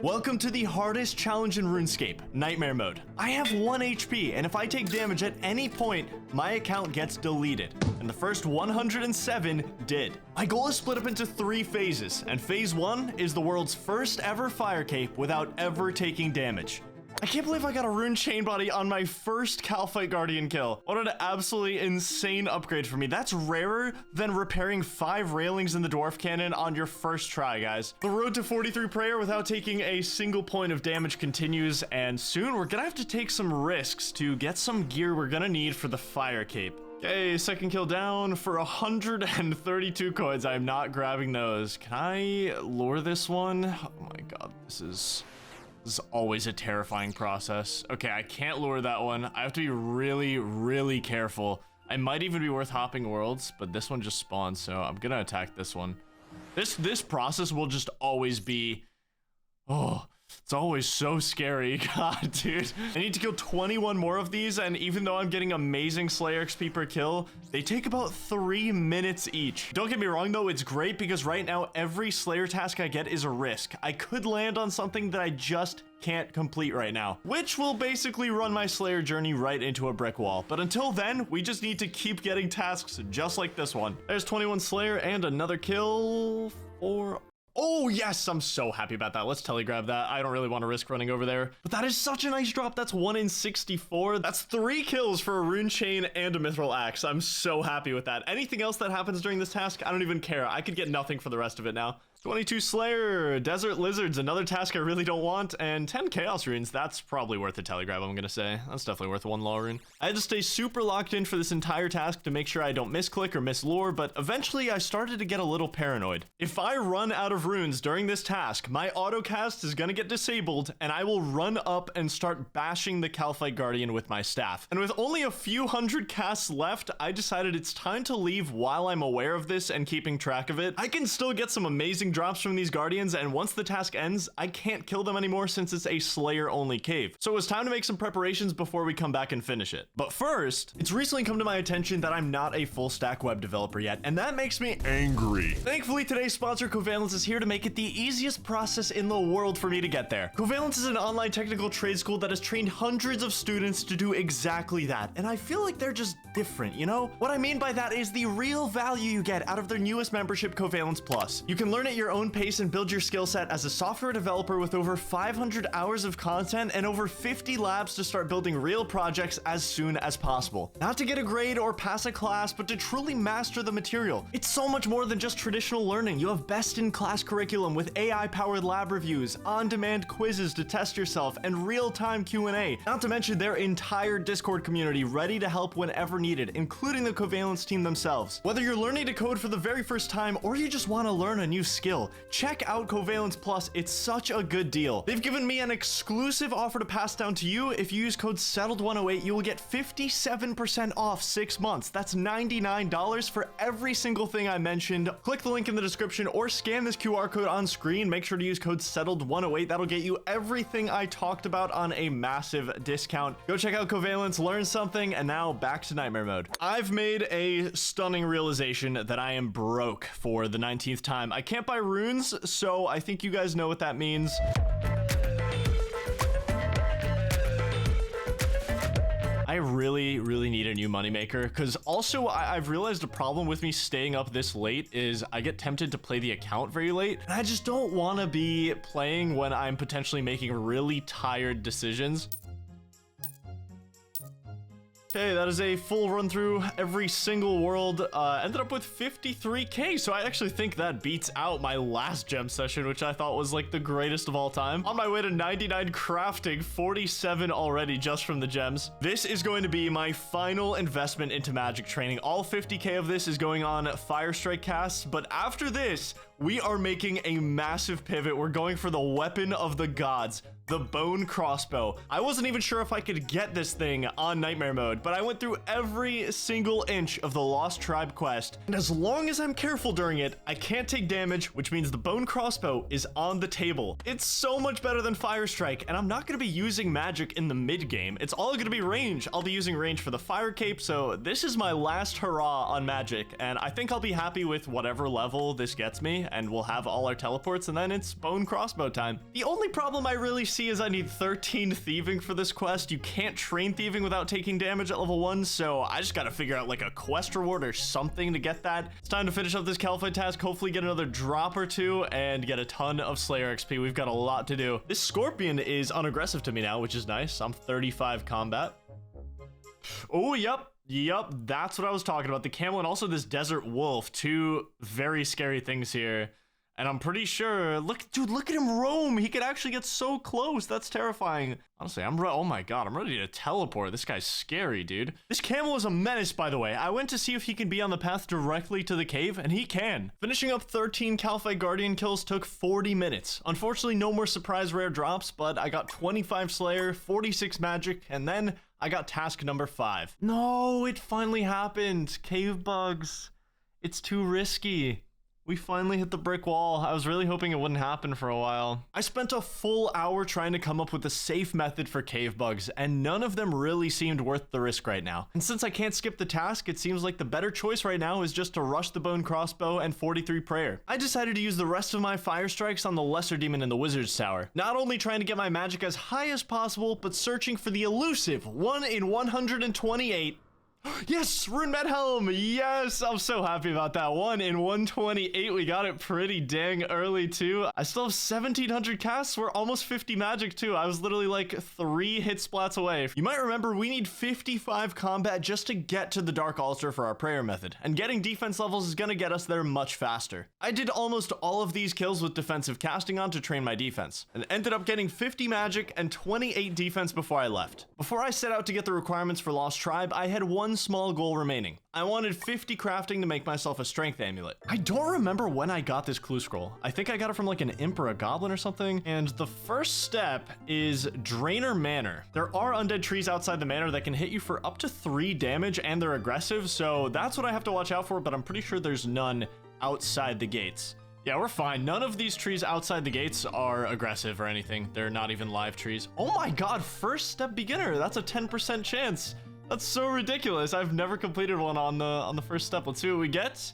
Welcome to the hardest challenge in RuneScape, Nightmare Mode. I have 1 HP, and if I take damage at any point, my account gets deleted. And the first 107 did. My goal is split up into 3 phases, and phase 1 is the world's first ever fire cape without ever taking damage. I can't believe I got a rune chain body on my first Calphite Guardian kill. What an absolutely insane upgrade for me. That's rarer than repairing 5 railings in the dwarf cannon on your first try, guys. The road to 43 prayer without taking a single point of damage continues, and soon we're gonna have to take some risks to get some gear we're gonna need for the fire cape. Okay, second kill down for 132 coins. I'm not grabbing those. Can I lure this one? Oh my god, this is always a terrifying process. Okay, I can't lure that one. I have to be really, really careful. I might even be worth hopping worlds, but this one just spawned, so I'm gonna attack this one. This process will just always be... Oh, it's always so scary. God, dude. I need to kill 21 more of these, and even though I'm getting amazing Slayer XP per kill, they take about 3 minutes each. Don't get me wrong, though, it's great because right now, every Slayer task I get is a risk. I could land on something that I just can't complete right now, which will basically run my Slayer journey right into a brick wall. But until then, we just need to keep getting tasks just like this one. There's 21 Slayer and another kill for... Oh, yes, I'm so happy about that. Let's telegrab that. I don't really want to risk running over there. But that is such a nice drop. That's 1 in 64. That's 3 kills for a rune chain and a mithril axe. I'm so happy with that. Anything else that happens during this task, I don't even care. I could get nothing for the rest of it now. 22 Slayer, Desert Lizards, another task I really don't want, and 10 Chaos Runes. That's probably worth a telegrab, I'm gonna say. That's definitely worth 1 law rune. I had to stay super locked in for this entire task to make sure I don't misclick or mislure, but eventually I started to get a little paranoid. If I run out of runes during this task, my autocast is gonna get disabled, and I will run up and start bashing the Calphite Guardian with my staff. And with only a few hundred casts left, I decided it's time to leave while I'm aware of this and keeping track of it. I can still get some amazing drops from these guardians, and once the task ends, I can't kill them anymore since it's a Slayer only cave. So it was time to make some preparations before we come back and finish it. But first, it's recently come to my attention that I'm not a full stack web developer yet, and that makes me angry. Thankfully, today's sponsor Covalence is here to make it the easiest process in the world for me to get there. Covalence is an online technical trade school that has trained hundreds of students to do exactly that, and I feel like they're just different, you know? What I mean by that is the real value you get out of their newest membership, Covalence Plus. You can learn at your own pace and build your skill set as a software developer with over 500 hours of content and over 50 labs to start building real projects as soon as possible. Not to get a grade or pass a class, but to truly master the material. It's so much more than just traditional learning. You have best-in-class curriculum with AI-powered lab reviews, on-demand quizzes to test yourself, and real-time Q&A. Not to mention their entire Discord community ready to help whenever needed, including the Covalence team themselves. Whether you're learning to code for the very first time or you just want to learn a new skill, check out Covalence Plus. It's such a good deal. They've given me an exclusive offer to pass down to you. If you use code SETTLED108, you will get 57% off 6 months. That's $99 for every single thing I mentioned. Click the link in the description or scan this QR code on screen. Make sure to use code SETTLED108. That'll get you everything I talked about on a massive discount. Go check out Covalence, learn something, and now back to Nightmare Mode. I've made a stunning realization that I am broke for the 19th time. I can't buy runes, so I think you guys know what that means. I really need a new moneymaker, because also I've realized a problem with me staying up this late is I get tempted to play the account very late, and I just don't want to be playing when I'm potentially making really tired decisions. Okay, that is a full run through every single world. Ended up with 53k, so I actually think that beats out my last gem session, which I thought was like the greatest of all time. On my way to 99 crafting, 47 already just from the gems. This is going to be my final investment into magic training. All 50k of this is going on Fire Strike casts, but after this, we are making a massive pivot. We're going for the weapon of the gods, the bone crossbow. I wasn't even sure if I could get this thing on Nightmare Mode, but I went through every single inch of the Lost Tribe quest, and as long as I'm careful during it, I can't take damage, which means the bone crossbow is on the table. It's so much better than Fire Strike, and I'm not going to be using magic in the mid game. It's all going to be range. I'll be using range for the fire cape, so this is my last hurrah on magic, and I think I'll be happy with whatever level this gets me. and we'll have all our teleports, and then it's bone crossbow time. The only problem I really see is I need 13 thieving for this quest. You can't train thieving without taking damage at level 1, so I just gotta figure out like a quest reward or something to get that. It's time to finish up this Caliphate task, hopefully get another drop or two, and get a ton of Slayer XP. We've got a lot to do. This Scorpion is unaggressive to me now, which is nice. I'm 35 combat. Oh, yep, that's what I was talking about. The camel and also this desert wolf, two very scary things here. And I'm pretty sure, look, dude, look at him roam. He could actually get so close. That's terrifying. Honestly, oh my God, I'm ready to teleport. This guy's scary, dude. This camel is a menace, by the way. I went to see if he can be on the path directly to the cave, and he can. Finishing up 13 Caliphate Guardian kills took 40 minutes. Unfortunately, no more surprise rare drops, but I got 25 Slayer, 46 magic, and then I got task number 5. No, it finally happened. Cave bugs. It's too risky. We finally hit the brick wall. I was really hoping it wouldn't happen for a while. I spent a full hour trying to come up with a safe method for cave bugs, and none of them really seemed worth the risk right now. And since I can't skip the task, it seems like the better choice right now is just to rush the bone crossbow and 43 prayer. I decided to use the rest of my fire strikes on the lesser demon in the wizard's tower. Not only trying to get my magic as high as possible, but searching for the elusive 1 in 128. Yes, Rune Med Helm. Yes, I'm so happy about that. 1 in 128. We got it pretty dang early too. I still have 1700 casts. We're almost 50 magic too. I was literally like 3 hit splats away. You might remember we need 55 combat just to get to the Dark Altar for our prayer method, and getting defense levels is gonna get us there much faster. I did almost all of these kills with defensive casting on to train my defense, and ended up getting 50 magic and 28 defense before I left. Before I set out to get the requirements for Lost Tribe, I had one small goal remaining. I wanted 50 crafting to make myself a strength amulet. I don't remember when I got this clue scroll. I think I got it from like an imp or a goblin or something. And the first step is Drainer Manor. There are undead trees outside the manor that can hit you for up to 3 damage, and they're aggressive, so that's what I have to watch out for, but I'm pretty sure there's none outside the gates. Yeah, we're fine. None of these trees outside the gates are aggressive or anything. They're not even live trees. Oh my God, first step beginner. That's a 10% chance. That's so ridiculous. I've never completed one on the first step. Let's see what we get.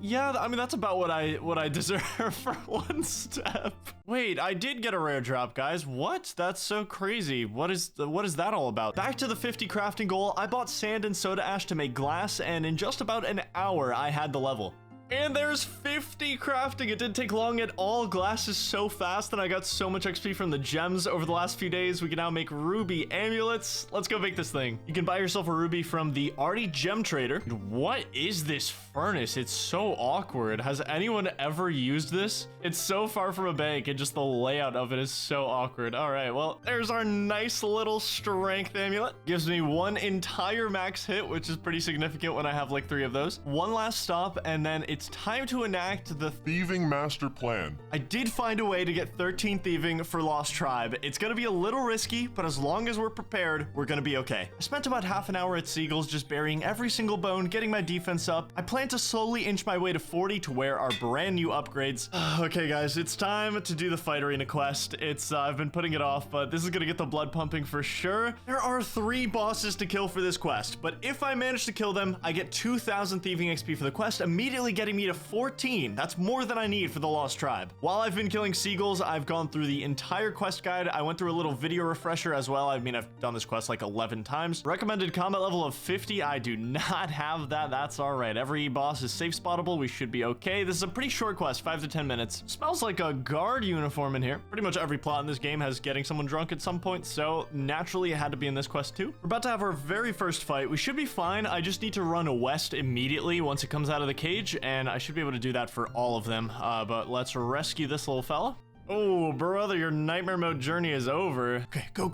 Yeah, I mean, that's about what I deserve for 1 step. Wait, I did get a rare drop, guys. What? That's so crazy. What is that all about? Back to the 50 crafting goal. I bought sand and soda ash to make glass, and in just about an hour, I had the level. And there's 50 crafting. It didn't take long at all. Glass is so fast, and I got so much XP from the gems over the last few days. We can now make ruby amulets. Let's go make this thing. You can buy yourself a ruby from the Arty Gem Trader. What is this furnace? It's so awkward. Has anyone ever used this? It's so far from a bank, and just the layout of it is so awkward. All right, well, there's our nice little strength amulet. Gives me 1 entire max hit, which is pretty significant when I have like 3 of those. One last stop, and then it's time to enact the thieving master plan. I did find a way to get 13 thieving for Lost Tribe. It's gonna be a little risky, but as long as we're prepared, we're gonna be okay. I spent about half an hour at Seagulls just burying every single bone, getting my defense up. I plan to slowly inch my way to 40 to wear our brand new upgrades. Okay guys, it's time to do the fight arena quest. I've been putting it off, but this is gonna get the blood pumping for sure. There are 3 bosses to kill for this quest, but if I manage to kill them, I get 2000 thieving XP for the quest, immediately getting me to 14. That's more than I need for the Lost Tribe. While I've been killing seagulls, I've gone through the entire quest guide. I went through a little video refresher as well. I mean, I've done this quest like 11 times. Recommended combat level of 50. I do not have that. That's all right. Every boss is safe spottable. We should be okay. This is a pretty short quest, 5 to 10 minutes. Smells like a guard uniform in here. Pretty much every plot in this game has getting someone drunk at some point, so naturally it had to be in this quest too. We're about to have our very first fight. We should be fine. I just need to run west immediately once it comes out of the cage, and I should be able to do that for all of them, but let's rescue this little fella. Oh, brother, your nightmare mode journey is over. Okay, go,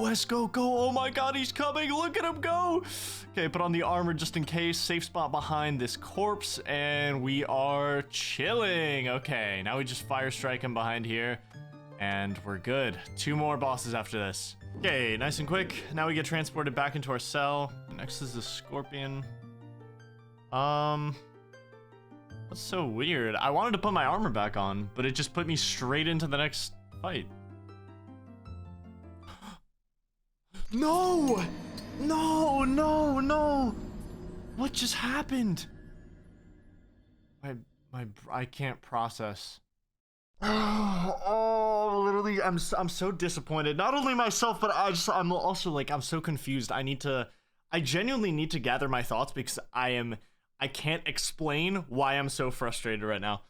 Wes, go. Oh my God, he's coming. Look at him go. Okay, put on the armor just in case. Safe spot behind this corpse, and we are chilling. Okay, now we just fire strike him behind here, and we're good. 2 more bosses after this. Okay, nice and quick. Now we get transported back into our cell. Next is the scorpion. That's so weird. I wanted to put my armor back on, but it just put me straight into the next fight. No! No! What just happened? I can't process. Oh, literally, I'm so disappointed. Not only myself, but I'm also like, I'm so confused. I genuinely need to gather my thoughts because I can't explain why I'm so frustrated right now.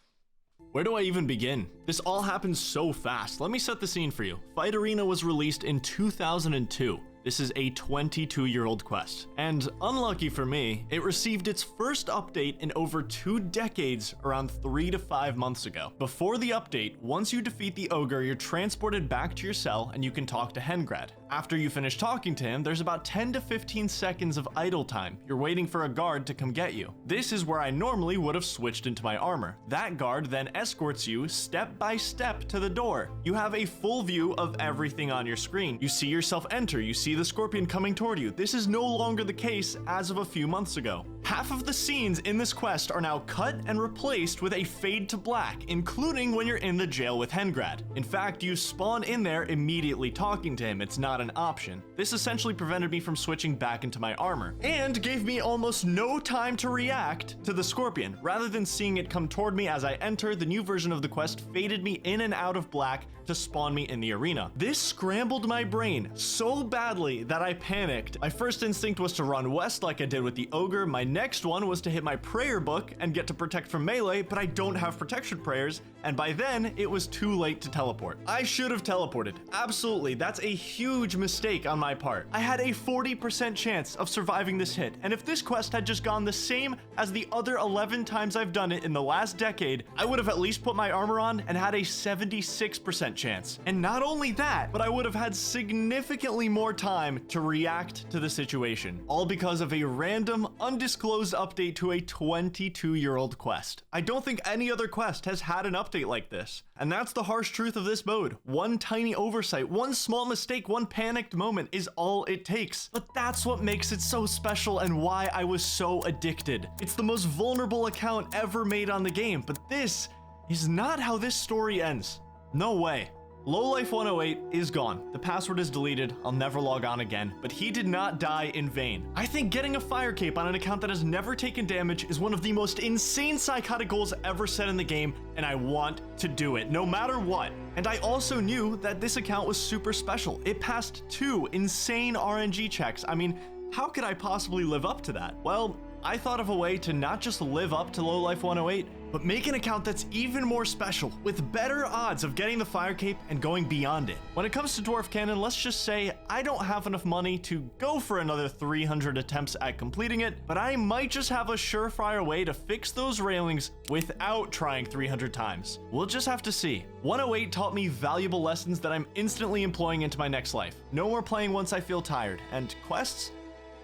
Where do I even begin? This all happened so fast. Let me set the scene for you. Fight Arena was released in 2002. This is a 22-year-old quest. And unlucky for me, it received its first update in over 2 decades around 3 to 5 months ago. Before the update, once you defeat the ogre, you're transported back to your cell and you can talk to Hengrad. After you finish talking to him, there's about 10 to 15 seconds of idle time. You're waiting for a guard to come get you. This is where I normally would have switched into my armor. That guard then escorts you step by step to the door. You have a full view of everything on your screen. You see yourself enter, you see the scorpion coming toward you. This is no longer the case as of a few months ago. Half of the scenes in this quest are now cut and replaced with a fade to black, including when you're in the jail with Hengrad. In fact, you spawn in there immediately talking to him. It's not an option. This essentially prevented me from switching back into my armor, and gave me almost no time to react to the scorpion. Rather than seeing it come toward me as I enter, the new version of the quest faded me in and out of black to spawn me in the arena. This scrambled my brain so badly that I panicked. My first instinct was to run west like I did with the ogre. My next one was to hit my prayer book and get to protect from melee, but I don't have protection prayers, and by then it was too late to teleport. I should have teleported. Absolutely, that's a huge mistake on my part. I had a 40% chance of surviving this hit, and if this quest had just gone the same as the other 11 times I've done it in the last decade, I would have at least put my armor on and had a 76% chance. And not only that, but I would have had significantly more time to react to the situation, all because of a random, undisclosed update to a 22-year-old quest. I don't think any other quest has had an update like this, and that's the harsh truth of this mode. One tiny oversight, one small mistake, one panicked moment is all it takes. But that's what makes it so special and why I was so addicted. It's the most vulnerable account ever made on the game, but this is not how this story ends. No way. Lowlife 108 is gone. The password is deleted. I'll never log on again, but he did not die in vain. I think getting a fire cape on an account that has never taken damage is one of the most insane psychotic goals ever set in the game, and I want to do it, no matter what. And I also knew that this account was super special. It passed 2 insane RNG checks. I mean, how could I possibly live up to that? Well, I thought of a way to not just live up to Lowlife 108, but make an account that's even more special, with better odds of getting the fire cape and going beyond it. When it comes to Dwarf Cannon, let's just say I don't have enough money to go for another 300 attempts at completing it, but I might just have a surefire way to fix those railings without trying 300 times. We'll just have to see. 108 taught me valuable lessons that I'm instantly employing into my next life. No more playing once I feel tired, and quests?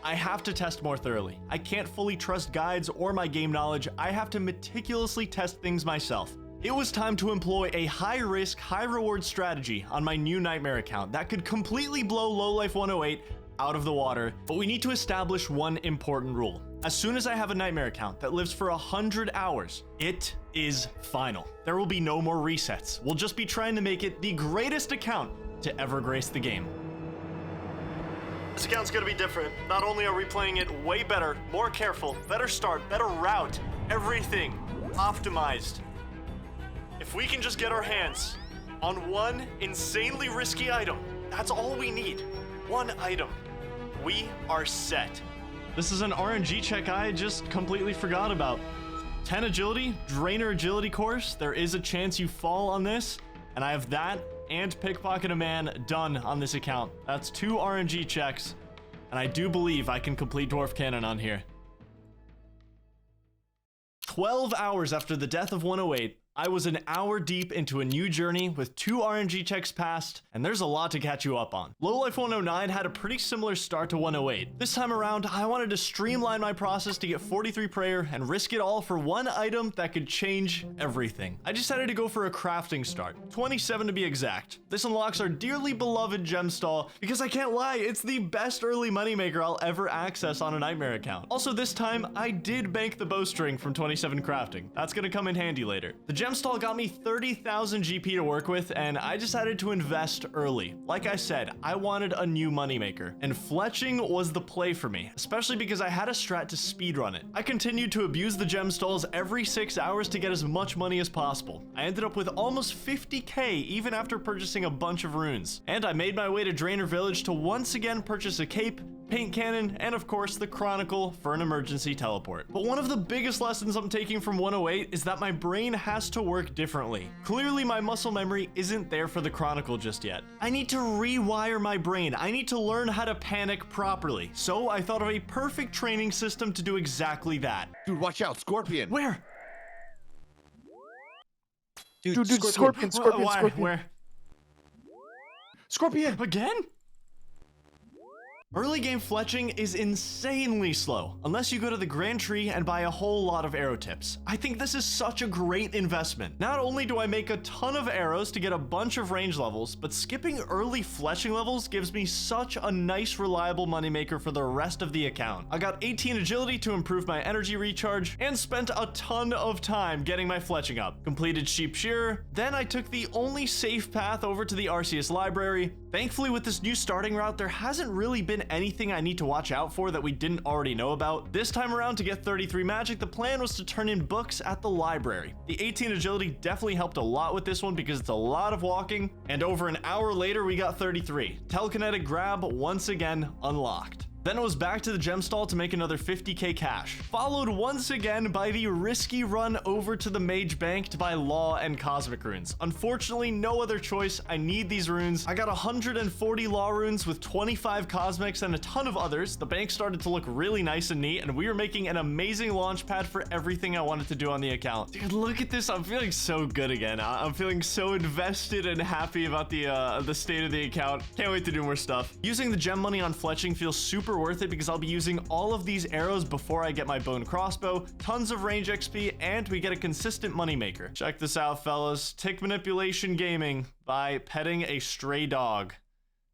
I have to test more thoroughly. I can't fully trust guides or my game knowledge. I have to meticulously test things myself. It was time to employ a high-risk, high-reward strategy on my new Nightmare account that could completely blow Lowlife 108 out of the water, but we need to establish one important rule. As soon as I have a Nightmare account that lives for 100 hours, it is final. There will be no more resets. We'll just be trying to make it the greatest account to ever grace the game. This account's gonna be different. Not only are we playing it way better, more careful, better start, better route, everything optimized. If we can just get our hands on one insanely risky item, that's all we need. One item. We are set. This is an RNG check I just completely forgot about. 10 agility, Drainer agility course. There is a chance you fall on this, and I have that and Pickpocket a Man done on this account. That's 2 RNG checks, and I do believe I can complete Dwarf Cannon on here. 12 hours after the death of 108, I was an hour deep into a new journey with 2 RNG checks passed, and there's a lot to catch you up on. Lowlife 109 had a pretty similar start to 108. This time around, I wanted to streamline my process to get 43 prayer and risk it all for one item that could change everything. I decided to go for a crafting start, 27 to be exact. This unlocks our dearly beloved gem stall, because I can't lie, it's the best early moneymaker I'll ever access on a Nightmare account. Also this time, I did bank the bowstring from 27 crafting. That's gonna come in handy later. The gem stall got me 30,000 GP to work with, and I decided to invest early. Like I said, I wanted a new moneymaker, and fletching was the play for me, especially because I had a strat to speedrun it. I continued to abuse the gem stalls every 6 hours to get as much money as possible. I ended up with almost 50k even after purchasing a bunch of runes. And I made my way to Drainer Village to once again purchase a cape, paint cannon, and of course the Chronicle for an emergency teleport. But one of the biggest lessons I'm taking from 108 is that my brain has to work differently. Clearly my muscle memory isn't there for the Chronicle just yet. I need to rewire my brain. I need to learn how to panic properly. So I thought of a perfect training system to do exactly that. Dude, watch out, Scorpion. Where? Dude, Scorpion. Where? Scorpion! Again? Early game fletching is insanely slow, unless you go to the Grand Tree and buy a whole lot of arrow tips. I think this is such a great investment. Not only do I make a ton of arrows to get a bunch of range levels, but skipping early fletching levels gives me such a nice reliable moneymaker for the rest of the account. I got 18 agility to improve my energy recharge, and spent a ton of time getting my fletching up. Completed Sheep Shearer, then I took the only safe path over to the Arceus library. Thankfully with this new starting route, there hasn't really been anything I need to watch out for that we didn't already know about. This time around, to get 33 magic, the plan was to turn in books at the library. The 18 agility definitely helped a lot with this one because it's a lot of walking, and over an hour later we got 33. Telekinetic grab once again unlocked. Then it was back to the gem stall to make another 50k cash, followed once again by the risky run over to the mage bank to buy law and cosmic runes. Unfortunately, no other choice. I need these runes. I got 140 law runes with 25 cosmics and a ton of others. The bank started to look really nice and neat, and we were making an amazing launch pad for everything I wanted to do on the account. Dude, look at this. I'm feeling so good again. I'm feeling so invested and happy about the state of the account. Can't wait to do more stuff. Using the gem money on fletching feels super worth it because I'll be using all of these arrows before I get my bone crossbow, tons of range XP, and we get a consistent moneymaker. Check this out, fellas. Tick manipulation gaming by petting a stray dog.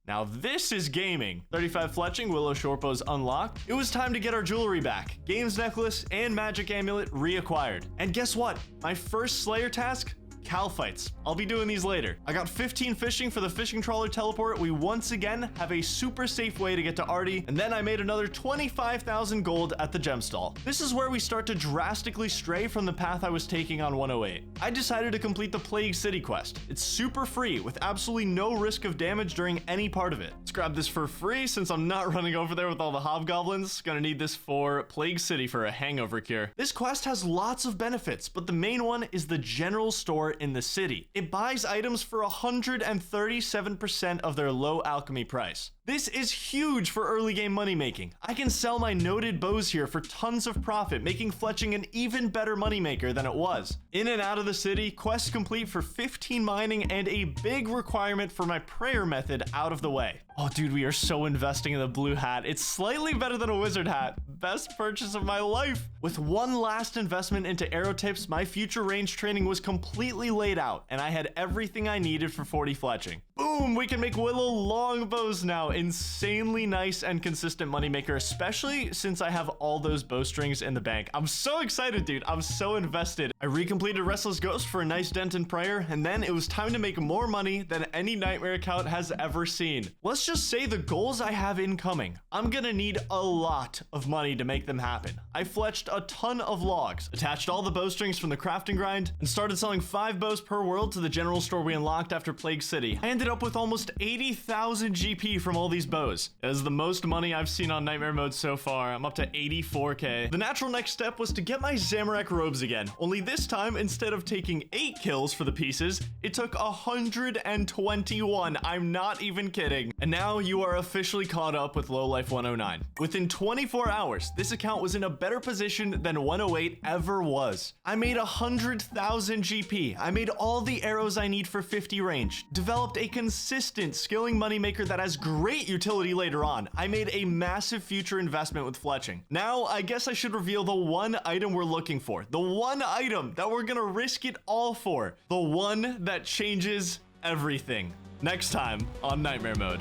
Now this is gaming. 35 fletching, Willow Shorpos unlocked. It was time to get our jewelry back. Games necklace and magic amulet reacquired. And guess what? My first Slayer task? Cal fights. I'll be doing these later. I got 15 fishing for the fishing trawler teleport. We once again have a super safe way to get to Artie, and then I made another 25,000 gold at the gem stall. This is where we start to drastically stray from the path I was taking on 108. I decided to complete the Plague City quest. It's super free with absolutely no risk of damage during any part of it. Let's grab this for free since I'm not running over there with all the hobgoblins. Gonna need this for Plague City for a hangover cure. This quest has lots of benefits, but the main one is the general store in the city. It buys items for 137% of their low alchemy price. This is huge for early game money making. I can sell my noted bows here for tons of profit, making fletching an even better moneymaker than it was. In and out of the city, quests complete for 15 mining and a big requirement for my prayer method out of the way. Oh dude, we are so investing in the blue hat. It's slightly better than a wizard hat. Best purchase of my life. With one last investment into arrow tips, my future range training was completely laid out, and I had everything I needed for 40 fletching. Boom, we can make willow long bows now. Insanely nice and consistent moneymaker, especially since I have all those bowstrings in the bank. I'm so excited, dude. I'm so invested. I recompleted Restless Ghost for a nice dent in prayer, and then it was time to make more money than any Nightmare account has ever seen. Let's just say the goals I have incoming. I'm gonna need a lot of money to make them happen. I fletched a ton of logs, attached all the bowstrings from the crafting grind, and started selling 5 bows per world to the general store we unlocked after Plague City. I ended up with almost 80,000 GP from all these bows. It is the most money I've seen on Nightmare mode so far. I'm up to 84k. The natural next step was to get my Zamorak robes again. Only this time, instead of taking 8 kills for the pieces, it took 121. I'm not even kidding. And now you are officially caught up with Lowlife 109. Within 24 hours, this account was in a better position than 108 ever was. I made 100,000 GP. I made all the arrows I need for 50 range. Developed a consistent skilling moneymaker that has great utility later on. I made a massive future investment with fletching. Now, I guess I should reveal the one item we're looking for. The one item that we're gonna risk it all for. The one that changes everything. Next time on Nightmare Mode.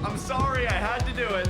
I'm sorry, I had to do it.